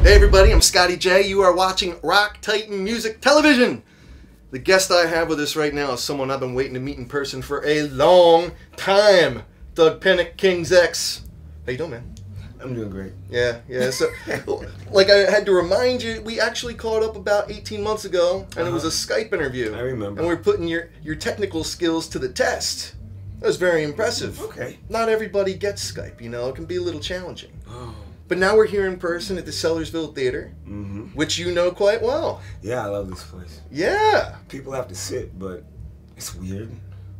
Hey everybody, I'm Scotty J. You are watching Rock Titan Music Television. The guest I have with us right now is someone I've been waiting to meet in person for a long time. Doug Pinnick, King's X. How you doing, man? I'm doing great. Yeah. So, like I had to remind you, we actually caught up about 18 months ago, and it was a Skype interview. I remember. And we were putting your technical skills to the test. That was very impressive. Okay. Not everybody gets Skype, you know. It can be a little challenging. Oh. But now we're here in person at the Sellersville Theater, which you know quite well. Yeah, I love this place. Yeah. People have to sit, but it's weird.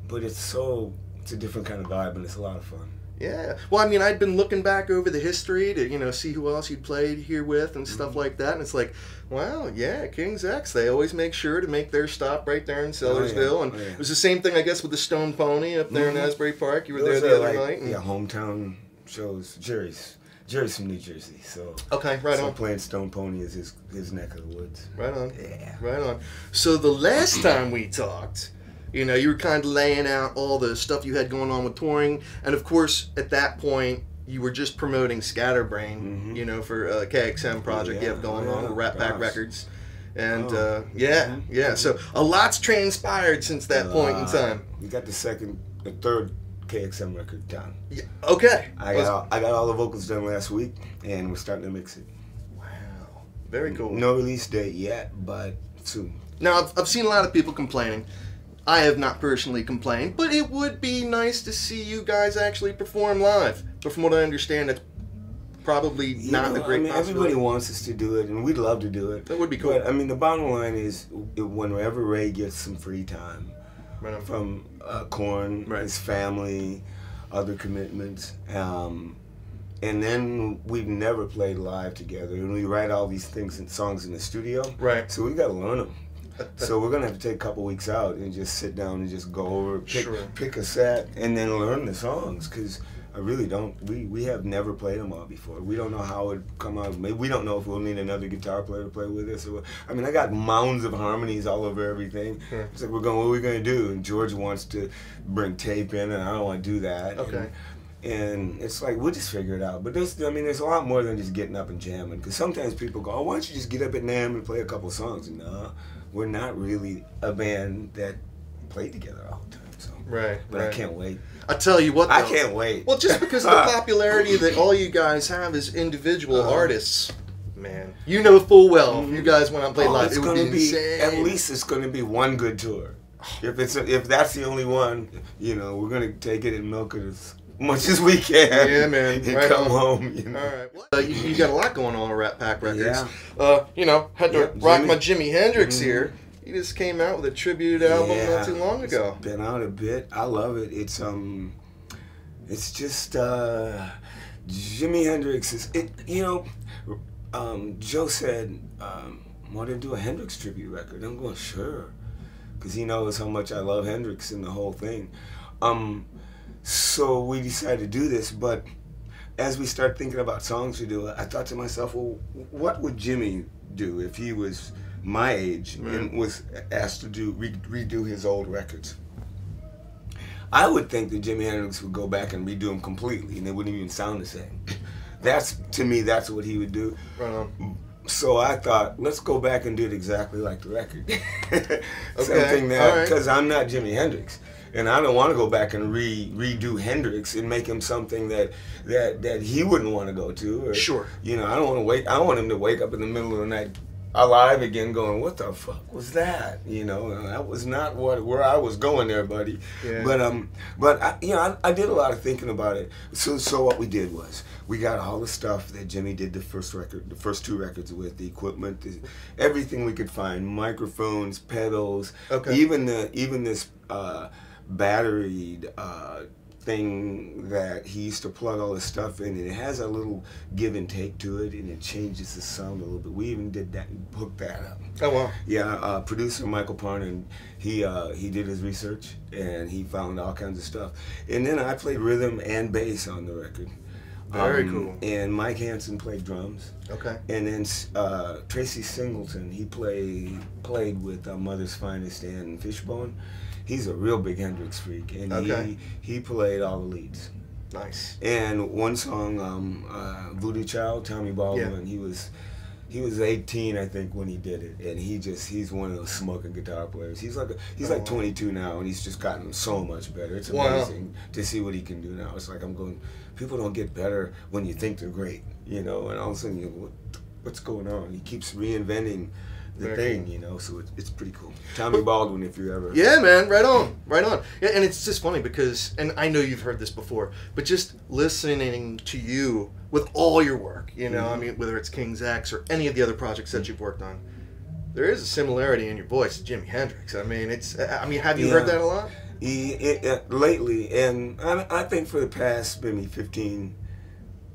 But it's a different kind of vibe, and it's a lot of fun. Yeah. Well, I mean, I'd been looking back over the history to, you know, see who else you'd played here with and stuff like that. And it's like, wow, yeah, King's X. They always make sure to make their stop right there in Sellersville. And it was the same thing, I guess, with the Stone Pony up there in Asbury Park. You were there the other night. Yeah, hometown shows. Jerry's from New Jersey, so right on. Playing Stone Pony is his neck of the woods. Right on. Yeah. Right on. So the last time we talked, you know, you were kind of laying out all the stuff you had going on with touring, and of course, at that point, you were just promoting Scatterbrain, you know, for KXM project you have going on with Rat Pack Records, and so a lot's transpired since that point in time. We got the third KXM record done. Yeah. Okay. I got all the vocals done last week, and we're starting to mix it. Wow. Very cool. No release date yet, but soon. Now, I've seen a lot of people complaining. I have not personally complained, but it would be nice to see you guys actually perform live. But from what I understand, it's probably not a great possibility. Everybody wants us to do it, and we'd love to do it. That would be cool. But, I mean, the bottom line is, whenever Ray gets some free time from Korn, his family, other commitments, and then we've never played live together, and we write all these songs in the studio. Right. So we got to learn them. So we're gonna have to take a couple weeks out and just sit down and just go over, pick a set, and then learn the songs. Because I really don't. We have never played them all before. We don't know how it would come out. Maybe we don't know if we'll need another guitar player to play with us. I mean, I got mounds of harmonies all over everything. It's like what are we gonna do? And George wants to bring tape in, and I don't want to do that. Okay. And it's like, we'll just figure it out. But there's a lot more than just getting up and jamming. Because sometimes people go, oh, why don't you just get up at NAMM and play a couple songs? No, we're not really a band that play together all the time. So. But I can't wait. I tell you what, though, I can't wait. Well, just because of the popularity that all you guys have as individual artists, man, you know full well if you guys went out and played live, it would be insane. At least it's going to be one good tour. If that's the only one, you know, we're going to take it and milk it as much as we can. Yeah, man. And come home. You know? All right. Well, you got a lot going on with Rat Pack Records. Yeah. You know, had to rock my Jimi Hendrix here. He just came out with a tribute album not too long ago. It's been out a bit. I love it. It's just Jimi Hendrix is you know. Joe said, "Want to do a Hendrix tribute record?" I'm going, sure, because he knows how much I love Hendrix and the whole thing. So we decided to do this, but as we start thinking about songs to do, I thought to myself, well, what would Jimmy do if he was my age and was asked to redo his old records? I would think that Jimi Hendrix would go back and redo them completely, and they wouldn't even sound the same. To me, that's what he would do. Right on. So I thought, let's go back and do it exactly like the record. Something that, because I'm not Jimi Hendrix. And I don't want to go back and redo Hendrix and make him something that he wouldn't want to go to. Or, you know, I don't want to wait. I want him to wake up in the middle of the night alive again, going, "What the fuck was that?" You know, that was not where I was going there, buddy. Yeah. But I did a lot of thinking about it. So what we did was we got all the stuff that Jimmy did the first two records with, the equipment, everything we could find, microphones, pedals, even this battery thing that he used to plug all this stuff in, and it has a little give and take to it, and it changes the sound a little bit. We even did that and hooked that up. Oh wow! Yeah, producer Michael Parnan, he did his research and he found all kinds of stuff, and then I played rhythm and bass on the record. Very cool. And Mike Hansen played drums. Okay. And then Tracy Singleton, he played with Mother's Finest and Fishbone. He's a real big Hendrix freak, and he played all the leads. Nice. And one song, Voodoo Child, Tommy Baldwin, He was 18, I think, when he did it, and he's one of those smoking guitar players. He's like 22 now, and he's just gotten so much better. It's amazing to see what he can do now. It's like I'm going, people don't get better when you think they're great, you know, and all of a sudden you go, what's going on? He keeps reinventing the thing, you know, so it's pretty cool. Tommy Baldwin, if you ever... Yeah, man, right on, right on. Yeah, and it's just funny because, and I know you've heard this before, but just listening to you with all your work, you know, I mean, whether it's King's X or any of the other projects that you've worked on, there is a similarity in your voice to Jimi Hendrix. I mean, have you heard that a lot? Lately, and I think for the past maybe 15,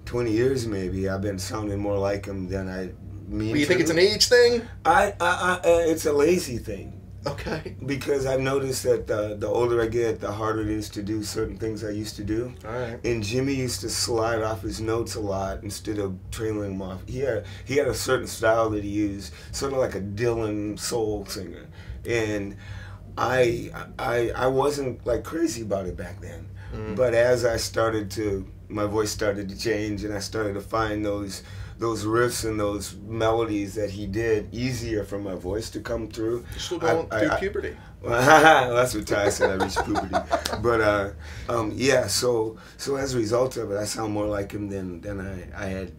20 years maybe, I've been sounding more like him than I mean. Well, you think it's an age thing? It's a lazy thing. Okay. Because I've noticed that the older I get, the harder it is to do certain things I used to do. All right. And Jimmy used to slide off his notes a lot instead of trailing them off. He had a certain style that he used, sort of like a Dylan soul singer. And I wasn't like crazy about it back then. But as I started to, my voice started to change, and I started to find those riffs and those melodies that he did easier for my voice to come through. You're still going through puberty. That's what Ty said. I reached puberty. But yeah. So as a result of it, I sound more like him than I had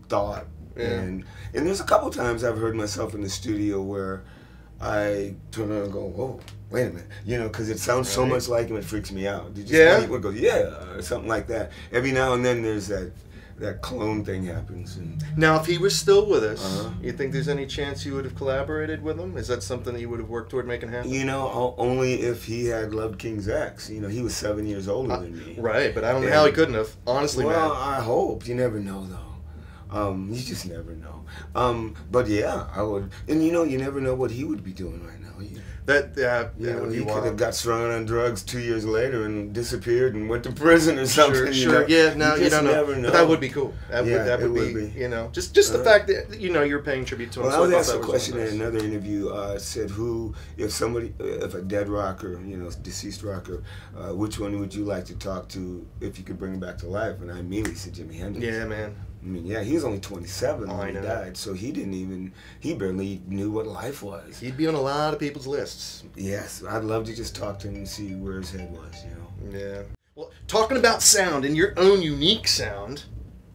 thought. Yeah. And there's a couple times I've heard myself in the studio where I turn around and go, whoa, wait a minute, you know, because it sounds so much like him, it freaks me out. You just go, yeah, or something like that. Every now and then there's that clone thing happens. And now, if he was still with us, you think there's any chance you would have collaborated with him? Is that something that you would have worked toward making happen? You know, only if he had loved King's X. You know, he was 7 years older than me. Right, but I don't know how he couldn't have, honestly, well, man. I hope. You never know, though. You just never know. But yeah, I would. And you know, you never know what he would be doing right now. He could have got strung on drugs 2 years later and disappeared and went to prison or something. Sure. Yeah, no, you don't know. Never know. But that would be cool. That would be, you know, just the fact that, you know, you're paying tribute to him. Well, I was asked a question in another interview. Said if a dead rocker, you know, deceased rocker, which one would you like to talk to if you could bring him back to life? And I immediately said Jimi Hendrix. Yeah, man. I mean, yeah, he was only 27 when he died, so he barely knew what life was. He'd be on a lot of people's lists. Yes, I'd love to just talk to him and see where his head was, you know. Yeah. Well, talking about sound and your own unique sound,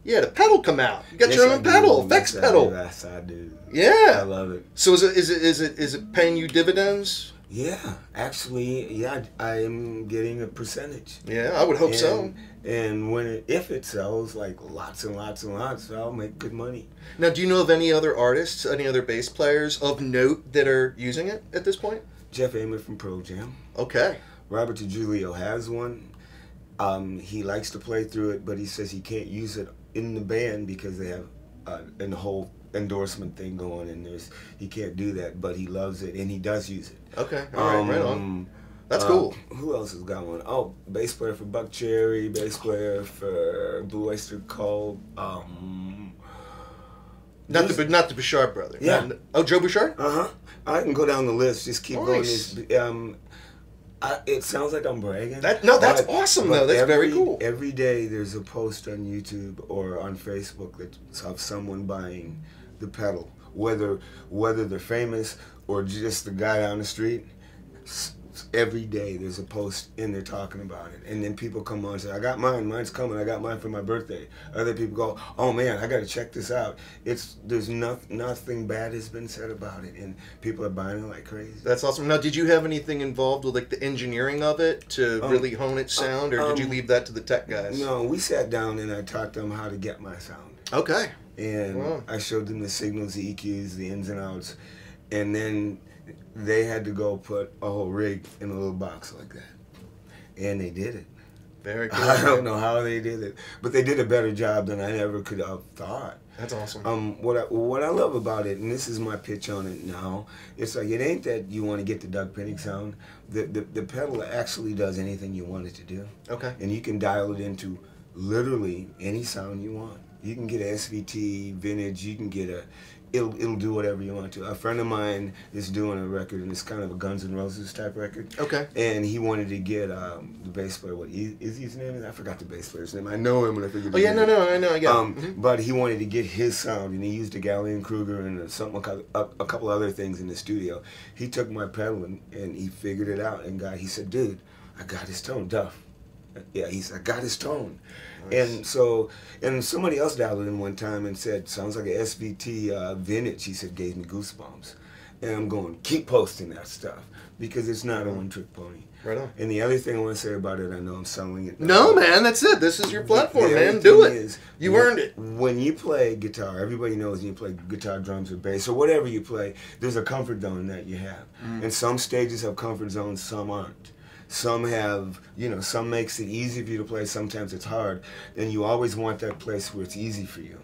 you had a pedal come out. You got your own pedal, effects pedal. Yes, I do. Yeah. I love it. So is it paying you dividends? Yeah, actually, yeah, I am getting a percentage. Yeah, I would hope so. And if it sells like lots and lots and lots, I'll make good money. Now, do you know of any other artists, any other bass players of note that are using it at this point? Jeff Ament from Pro Jam. Okay. Robert DiGiulio has one. He likes to play through it, but he says he can't use it in the band because they have a whole endorsement thing going, and he can't do that, but he loves it and he does use it. Okay, all right, right on. That's cool. Who else has got one? Oh, bass player for Buck Cherry, bass player for Blue Oyster Cult. Not the Bouchard brother. Yeah. Joe Bouchard? I can go down the list. Just keep nice. going. It sounds like I'm bragging. That's awesome though. That's very cool. Every day there's a post on YouTube or on Facebook that's of someone buying the pedal, whether they're famous or just the guy down the street. Every day there's a post in there talking about it, and then people come on and say, I got mine's coming, I got mine for my birthday. Other people go, oh man, I gotta check this out. There's nothing bad has been said about it, and people are buying it like crazy. That's awesome. Now, did you have anything involved with like the engineering of it to really hone its sound, or did you leave that to the tech guys? No, we sat down and I taught them how to get my sound. Okay. And I showed them the signals, the EQs, the ins and outs, and then they had to go put a whole rig in a little box like that. And they did it. Very cool. I don't know how they did it, but they did a better job than I ever could have thought. That's awesome. What I love about it, and this is my pitch on it now, it's like it ain't that you want to get the Doug Pinnick sound. The pedal actually does anything you want it to do. Okay. And you can dial it into literally any sound you want. You can get a SVT, vintage, you can get it'll do whatever you want to. A friend of mine is doing a record, and it's kind of a Guns N' Roses type record. Okay. And he wanted to get the bass player. What is his name? I forgot the bass player's name. I know him, but I forget. Oh yeah, no, I know. Yeah. But he wanted to get his sound, and he used a Gallion Kruger and a couple other things in the studio. He took my pedal and he figured it out. And he said, "Dude, I got his tone, Duff." Yeah, he said, "I got his tone." Nice. And somebody else dialed in one time and said, "Sounds like a SVT vintage." He said, "Gave me goosebumps." And I'm going, keep posting that stuff, because it's not a one-trick pony. Right on. And the other thing I want to say about it, I know I'm selling it. No, man, that's it. This is your platform, man. Do it. You earned it. When you play guitar, everybody knows when you play guitar, drums, or bass, or whatever you play, there's a comfort zone that you have. And some stages have comfort zones, some aren't. Some have, some makes it easy for you to play, sometimes it's hard. And you always want that place where it's easy for you.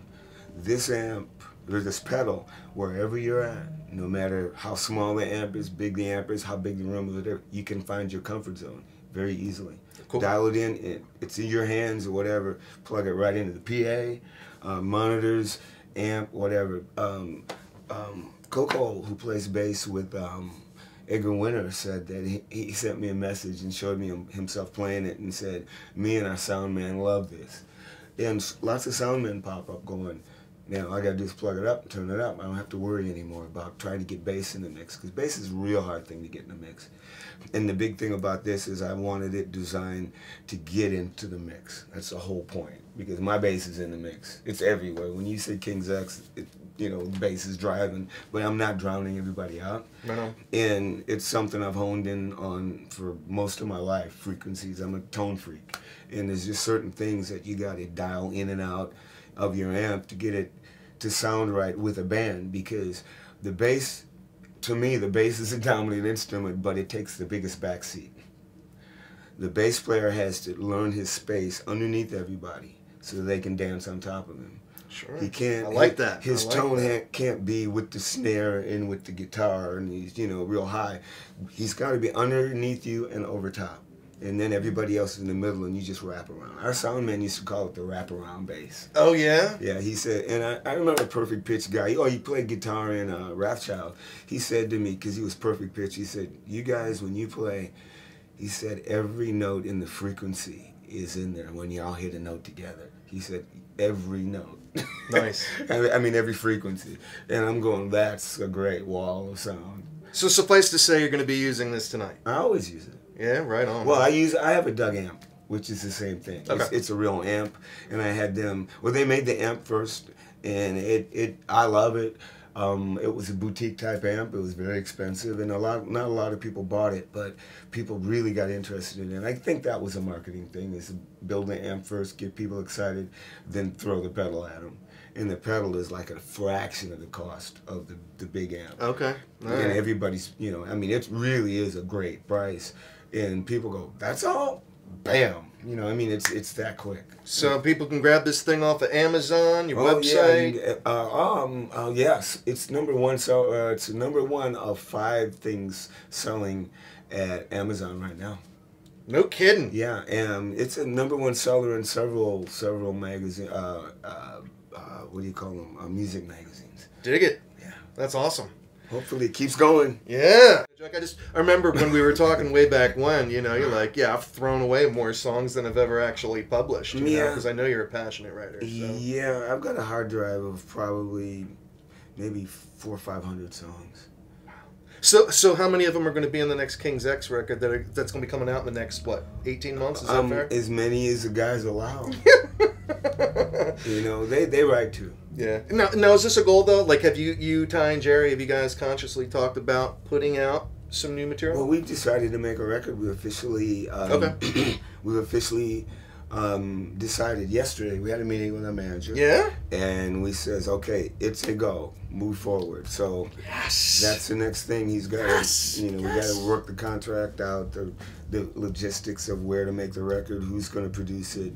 This amp, or this pedal, wherever you're at, no matter how small the amp is, big the amp is, how big the room is, whatever, you can find your comfort zone very easily. Cool. Dial it in, it's in your hands or whatever, plug it right into the PA, monitors, amp, whatever. Coco, who plays bass with Edgar Winter, said that he sent me a message and showed me himself playing it and said, "Me and our sound man love this." And lots of sound men pop up going, "Now all I gotta do is plug it up and turn it up. I don't have to worry anymore about trying to get bass in the mix," because bass is a real hard thing to get in the mix. And the big thing about this is I wanted it designed to get into the mix. That's the whole point, because my bass is in the mix. It's everywhere. When you say King's X, the bass is driving, but I'm not drowning everybody out. Right on. And it's something I've honed in on for most of my life, frequencies. I'm a tone freak. And there's just certain things that you got to dial in and out of your amp to get it to sound right with a band, because the bass, to me, the bass is a dominant instrument, but it takes the biggest backseat. The bass player has to learn his space underneath everybody so they can dance on top of him. Sure. He can't. I like that. His tone can't be with the snare and with the guitar, and he's real high. He's got to be underneath you and over top, and then everybody else is in the middle, and you just wrap around. Our sound man used to call it the wraparound bass. Oh yeah. Yeah, he said, and I remember a Perfect Pitch guy. He played guitar in Wrathchild. He said to me, because he was Perfect Pitch, he said, "You guys, when you play," he said, "every note in the frequency is in there when y'all hit a note together." He said, "Every note." Nice. I mean, every frequency. And I'm going, that's a great wall of sound. So suffice to say, you're going to be using this tonight. I always use it. Yeah, right on. Well, I have a dUg amp, which is the same thing. Okay. It's a real amp, and I had them. Well, they made the amp first, and I love it. It was a boutique type amp. It was very expensive, and not a lot of people bought it, but people really got interested in it. And I think that was a marketing thing: is to build the amp first, get people excited, then throw the pedal at them. And the pedal is like a fraction of the cost of the big amp. Okay. All right. And everybody's, it really is a great price. And people go, "That's all?" Bam. It's that quick. So people can grab this thing off of Amazon, your website. Yeah. Yes, it's number one. So it's number one of 5 things selling at Amazon right now. No kidding. Yeah, and it's a number one seller in several magazines. What do you call them? Music magazines. Dig it. Yeah, that's awesome. Hopefully it keeps going. Yeah. I remember when we were talking way back when, you're like, yeah, I've thrown away more songs than I've ever actually published, because I know you're a passionate writer. So. Yeah, I've got a hard drive of probably maybe 400 or 500 songs. So how many of them are going to be in the next King's X record that's going to be coming out in the next, 18 months? Is that fair? As many as the guys allow. They write too. Yeah. Now, is this a goal, though? Like, have you, Ty and Jerry, have you guys consciously talked about putting out some new material? Well, we've decided to make a record. We officially decided yesterday. We had a meeting with our manager. Yeah? And we says, okay, it's a go. Move forward. So yes, that's the next thing he's got. We got to work the contract out, the logistics of where to make the record, who's going to produce it.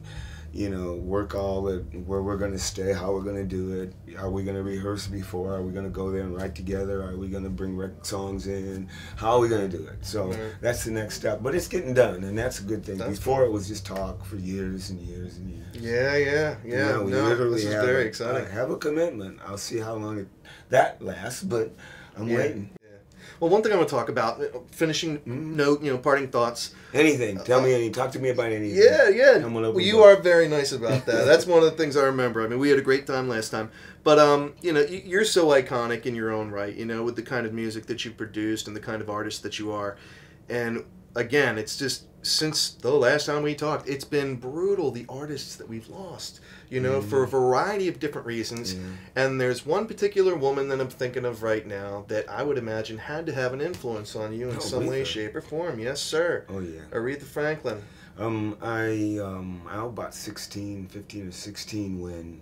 you know, work all the where we're going to stay, how we're going to do it. Are we going to rehearse before? Are we going to go there and write together? Are we going to bring songs in? How are we going to do it? So that's the next step. But it's getting done, and that's a good thing. Before it was just talk for years and years and years. Yeah. Now we literally this is very exciting. Have a commitment. I'll see how long that lasts, but I'm waiting. Well, one thing I want to talk about, finishing note, you know, parting thoughts. Anything. Tell me anything. Talk to me about anything. Yeah. Well, you are very nice about that. That's one of the things I remember. I mean, we had a great time last time. But, you know, you're so iconic in your own right, you know, with the kind of music that you produced and the kind of artist that you are. And, again, it's just, since the last time we talked, it's been brutal, the artists that we've lost, you know, for a variety of different reasons. And there's one particular woman that I'm thinking of right now that I would imagine had to have an influence on you in some way, shape, or form. Yes, sir. Oh, yeah. Aretha Franklin. I was about 15 or 16 when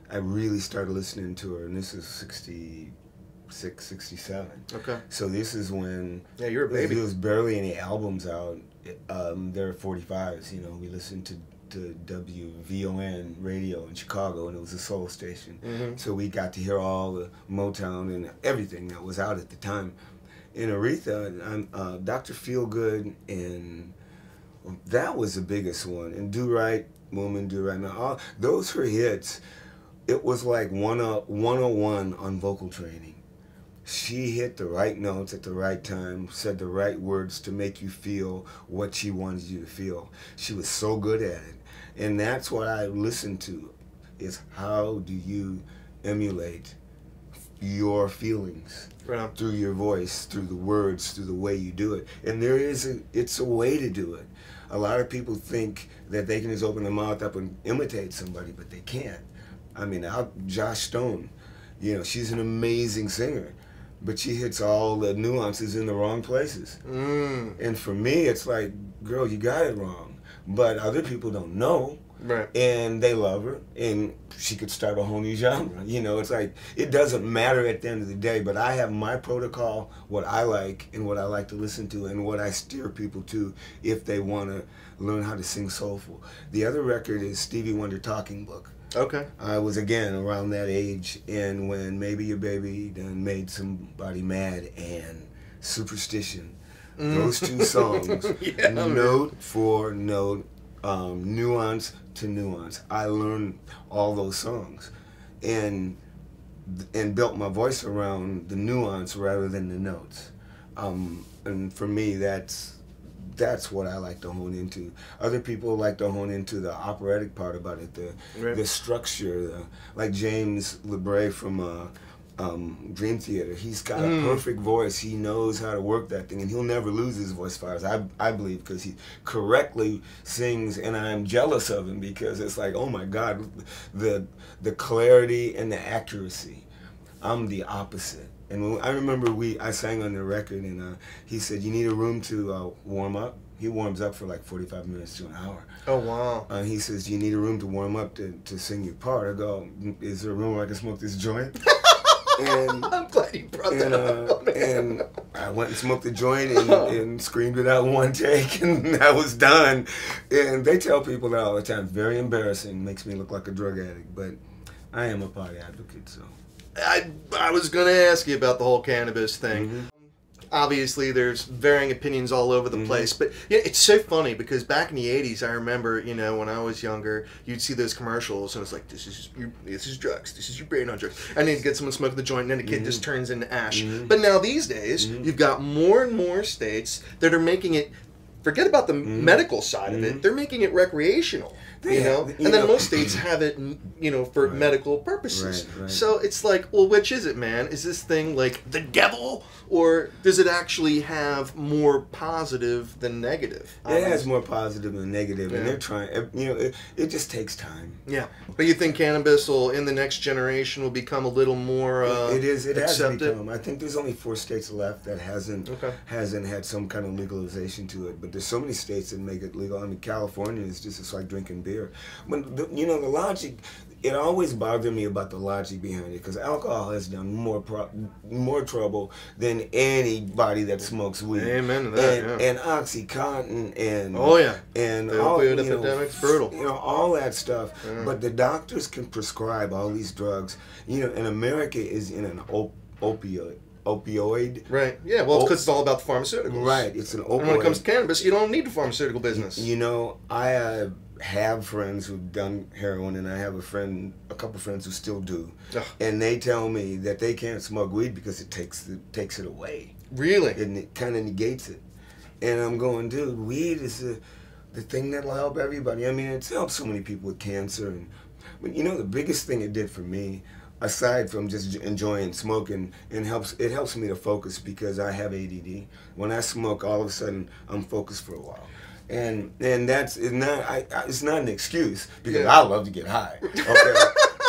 I really started listening to her, and this is 66, 67. Okay. So this is when... Yeah, you're a baby. There was barely any albums out. There are 45s, you know. We listened to WVON radio in Chicago, and it was a soul station. So we got to hear all the Motown and everything that was out at the time. In Aretha, Dr. Feelgood, and that was the biggest one. And Do Right, Woman, Do Right Now. Those were hits. It was like 101 on vocal training. She hit the right notes at the right time, said the right words to make you feel what she wanted you to feel. She was so good at it. And that's what I listened to, is how do you emulate your feelings through your voice, through the words, through the way you do it. And it's a way to do it. A lot of people think that they can just open their mouth up and imitate somebody, but they can't. I mean, Josh Stone, you know, she's an amazing singer, but she hits all the nuances in the wrong places. And for me, it's like, girl, you got it wrong. But other people don't know. Right. And they love her, and she could start a whole new genre. You know, it's like, it doesn't matter at the end of the day, but I have my protocol, what I like and what I like to listen to and what I steer people to if they want to learn how to sing soulful. The other record is Stevie Wonder Talking Book. Okay. I was, again, around that age, and when Maybe Your Baby done made somebody mad and Superstition, those two songs, note for note, nuance to nuance. I learned all those songs and built my voice around the nuance rather than the notes. And for me, that's what I like to hone into. Other people like to hone into the operatic part about it, the structure, like James LeBray from Dream Theater. He's got a perfect voice. He knows how to work that thing, and he'll never lose his voice, as far as I believe, because he correctly sings, and I'm jealous of him because it's like, oh my God, the clarity and the accuracy. I'm the opposite. And I remember I sang on the record, and he said, you need a room to warm up. He warms up for like 45 minutes to an hour. Oh, wow. He says, you need a room to warm up to sing your part. I go, is there a room where I can smoke this joint? And, I'm glad you brought that up. And I went and smoked the joint and screamed it out in one take, and I was done. And they tell people that all the time. Very embarrassing. Makes me look like a drug addict, but I am a party advocate, so. I was going to ask you about the whole cannabis thing. Obviously, there's varying opinions all over the place, but yeah, it's so funny because back in the 80s, I remember, you know, when I was younger, you'd see those commercials, and it's like, this is drugs, this is your brain on drugs. And then you get someone smoking the joint, and then the kid just turns into ash. But now these days, you've got more and more states that are making it, forget about the medical side of it, they're making it recreational. You know, and then most states have it, you know, for medical purposes. Right. So it's like, well, which is it, man? Is this thing like the devil, or does it actually have more positive than negative? It has more positive than negative, and they're trying. You know, it just takes time. Yeah, but you think cannabis will, in the next generation, will become a little more It has accepted? become. I think there's only 4 states left that hasn't had some kind of legalization to it, but there's so many states that make it legal. I mean, California is just, it's like drinking beer. healthier. But you know, the logic. It always bothered me about the logic behind it, because alcohol has done more trouble than anybody that smokes weed. Amen to that. And OxyContin and and the all, opioid epidemic's brutal. You know, all that stuff. But the doctors can prescribe all these drugs. You know, and America is in an opioid. Right. Yeah. Well, because it's all about the pharmaceuticals. Right. It's an opioid. And when it comes to cannabis, you don't need the pharmaceutical business. You know, I have friends who've done heroin, and I have a couple friends who still do. Ugh. And they tell me that they can't smoke weed because it takes it away. Really? And it kind of negates it. And I'm going, dude, weed is the thing that'll help everybody. I mean, it's helped so many people with cancer. But you know, the biggest thing it did for me, aside from just enjoying smoking, it helps me to focus, because I have ADD. When I smoke, all of a sudden I'm focused for a while. And it's not an excuse, because I love to get high. Okay.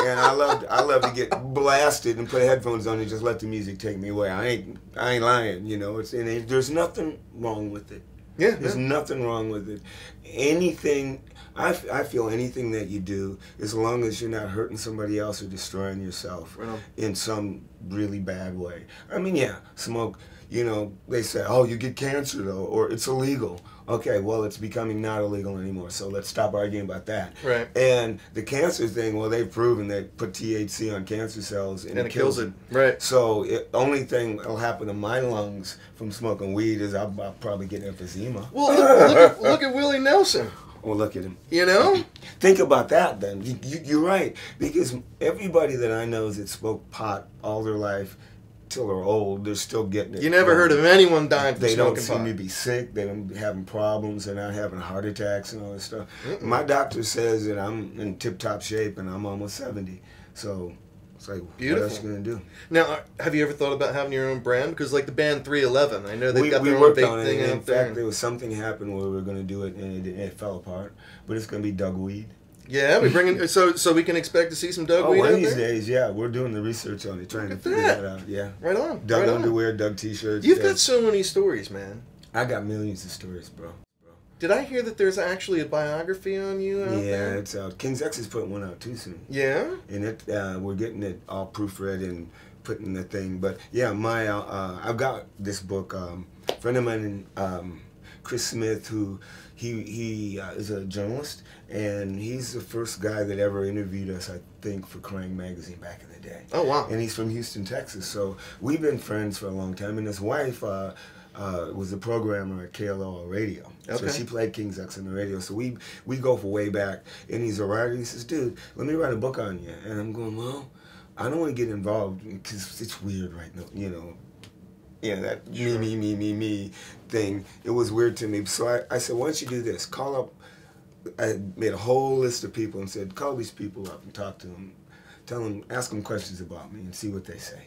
And I love to get blasted and put headphones on and just let the music take me away. I ain't lying, you know. There's nothing wrong with it. Yeah. There's nothing wrong with it. Anything, I feel anything that you do, as long as you're not hurting somebody else or destroying yourself in some really bad way. I mean, yeah, smoke, you know, they say, oh, you get cancer though, or it's illegal. Okay, well, it's becoming not illegal anymore, so let's stop arguing about that. Right. And the cancer thing, well, they've proven they put THC on cancer cells and it kills it. Right. So the only thing that'll happen to my lungs from smoking weed is I'll probably get emphysema. Well, look at Willie Nelson. Well, look at him. You know? Think about that then. You're right. Because everybody that I know that smoked pot all their life, till they're old, they're still getting it. You never heard of anyone dying from smoking pot. They don't seem to be sick. They don't having problems. They're not having heart attacks and all this stuff. My doctor says that I'm in tip-top shape and I'm almost 70. So it's like, beautiful. What else are you going to do? Now, have you ever thought about having your own brand? Because like the band 311, I know they've got we their own worked big on thing it. out In there. fact, there was something happened where we were going to do it and it fell apart. But it's going to be dUg weed. Yeah, we bring in, so we can expect to see some dUg weed one out of these there? days, yeah. We're doing the research on it, trying to figure that out. Yeah. Right on. dUg right underwear, on. dUg t-shirts. You've got so many stories, man. I got millions of stories, bro. Did I hear that there's actually a biography on you out there? Yeah, it's out. King's X is putting one out too soon. Yeah? And we're getting it all proofread and put in the thing. But yeah, I've got this book. A friend of mine, Chris Smith, who he is a journalist, and he's the first guy that ever interviewed us, I think, for Kerrang! Magazine back in the day. Oh, wow. And he's from Houston, Texas. So we've been friends for a long time. And his wife was a programmer at KLOL Radio. Okay. So she played King's X on the radio. So we go for way back. And he's a writer. He says, dude, let me write a book on you. And I'm going, well, I don't want to get involved because it's weird right now, you know. Yeah, that sure. me thing. It was weird to me. So I said, why don't you do this? Call up. I made a whole list of people and said, call these people up and talk to them. Tell them, ask them questions about me and see what they say.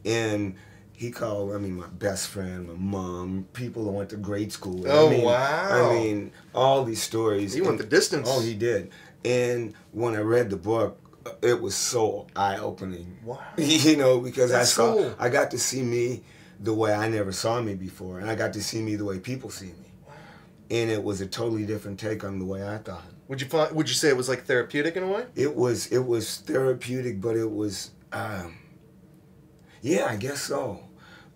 And he called, my best friend, my mom, people that went to grade school. Oh, wow. All these stories. He went the distance. Oh, he did. And when I read the book, it was so eye-opening. Wow. You know, because cool. I got to see me the way I never saw me before, and I got to see me the way people see me. Wow. And it was a totally different take on the way I thought. Would you say it was like therapeutic in a way? It was therapeutic, but it was, yeah, I guess so.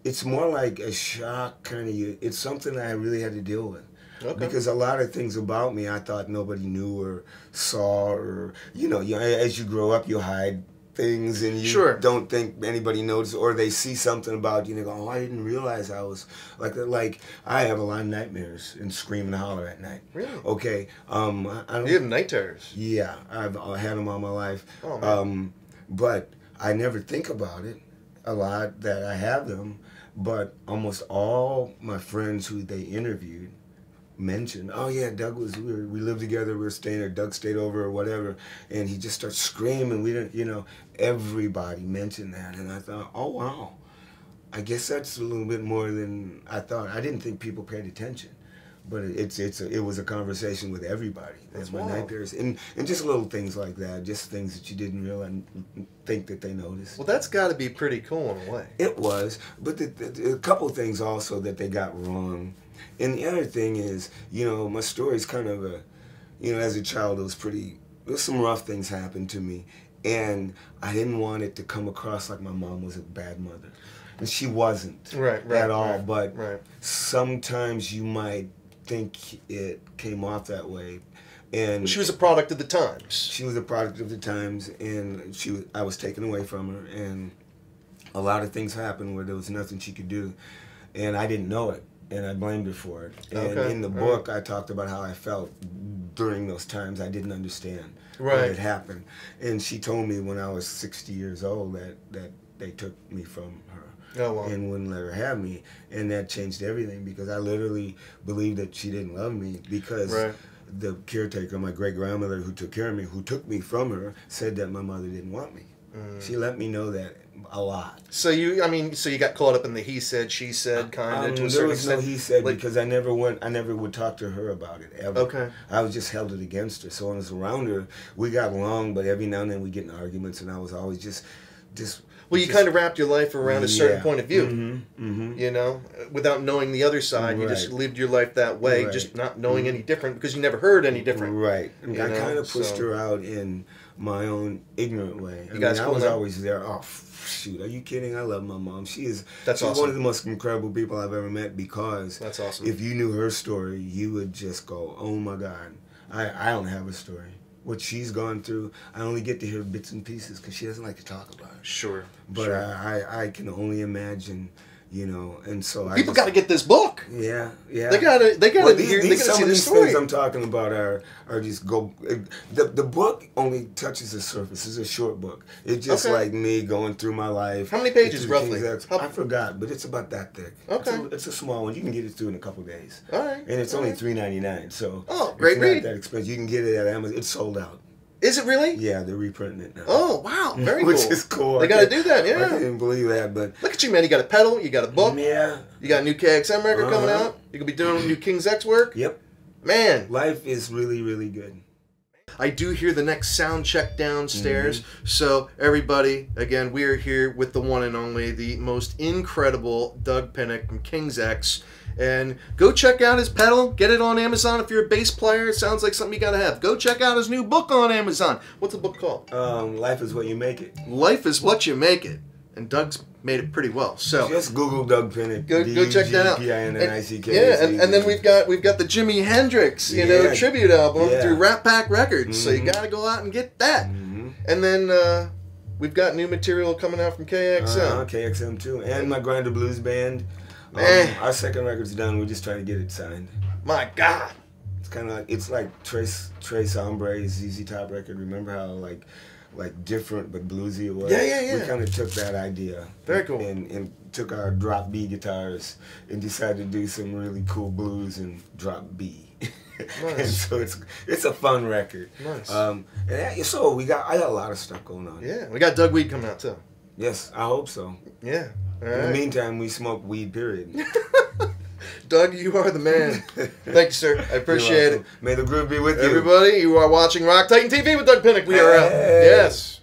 It's more like a shock kind of, it's something I really had to deal with. Okay. Because a lot of things about me I thought nobody knew or saw, or, as you grow up, you hide things and you don't think anybody noticed, or they see something about you and they go, oh, I didn't realize I was like I have a lot of nightmares and scream and holler at night. Really? Okay. I don't, you have night terrors? Yeah, I've had them all my life. Oh, man. But I never think about it a lot that I have them, but almost all my friends who they interviewed mentioned, oh yeah, Doug we lived together, we were staying there, Doug stayed over or whatever, and he just starts screaming. We didn't, everybody mentioned that, and I thought, oh wow, I guess that's a little bit more than I thought. I didn't think people paid attention, but it was a conversation with everybody. That's my night terrors, and just little things like that, just things that you didn't realize, think that they noticed. Well, that's got to be pretty cool in a way. It was, but a couple of things also that they got wrong. And the other thing is, my story's kind of as a child, there was some rough things happened to me, and I didn't want it to come across like my mom was a bad mother, and she wasn't at all. But sometimes you might think it came off that way. And she was a product of the times. She was a product of the times, and I was taken away from her, and a lot of things happened where there was nothing she could do, and I didn't know it, and I blamed her for it. And in the book, I talked about how I felt during those times. I didn't understand what had happened, and she told me when I was 60 years old that they took me from her. Oh, wow. And wouldn't let her have me, and that changed everything, because I literally believed that she didn't love me, because the caretaker, my great-grandmother who took care of me, who took me from her, said that my mother didn't want me. She let me know that a lot. So you got caught up in the he said, she said kind of to a certain extent? There was no he said, because I never would talk to her about it, ever. Okay. I was just held it against her. So when I was around her, we got along, but every now and then we get in arguments, and I was always just well, you kind of wrapped your life around a certain point of view, without knowing the other side. You just lived your life that way, just not knowing any different, because you never heard any different. Right. And I kind of pushed her out in my own ignorant way. I was always there. Oh, shoot, are you kidding? I love my mom. She's awesome. One of the most incredible people I've ever met, because that's awesome. If you knew her story, you would just go, oh my God, I don't have a story. What she's gone through, I only get to hear bits and pieces, because she doesn't like to talk about it. Sure. But I can only imagine, and so people got to get this book. Yeah. They gotta hear. They gotta some see of the these story. things I'm talking about are just go. The book only touches the surface. It's a short book. It's just like me going through my life. How many pages roughly? I forgot, but it's about that thick. Okay. It's a small one. You can get it through in a couple days. All right. And it's only $3.99. So great read. It's not that expensive. You can get it at Amazon. It's sold out. Is it really? Yeah, they're reprinting it now. Oh, wow. Very cool. Which is cool. They got to do that, yeah. I can't believe that, but... Look at you, man. You got a pedal. You got a book. Yeah. You got a new KXM record coming out. You could be doing new King's X work. Yep. Man. Life is really, really good. I do hear the next sound check downstairs. So, everybody, again, we are here with the one and only, the most incredible dUg Pinnick from King's X. And go check out his pedal. Get it on Amazon if you're a bass player. It sounds like something you gotta have. Go check out his new book on Amazon. What's the book called? Life is What You Make It. Life is What You Make It. And Doug's made it pretty well. So just Google dUg Pinnick. Go check that out. And then we've got the Jimi Hendrix, tribute album through Rat Pack Records. So you gotta go out and get that. And then we've got new material coming out from KXM. KXM too. And my Grinder Blues band. Our second record's done. We're just trying to get it signed. My God. It's kind of like Tres Hombres ZZ Top record. Remember how like different but bluesy it was? Yeah. We kind of took that idea. Very cool. And took our drop B guitars and decided to do some really cool blues and drop B. Nice. And so it's a fun record. Nice. So I got a lot of stuff going on. Yeah. We got Dug Weed coming out too. Yes, I hope so. Yeah. All In the meantime, we smoke weed, period. Doug, you are the man. Thank you, sir. I appreciate it. May the groove be with you. Everybody, you are watching Rock Titan TV with Dug Pinnick. We are out. Yes.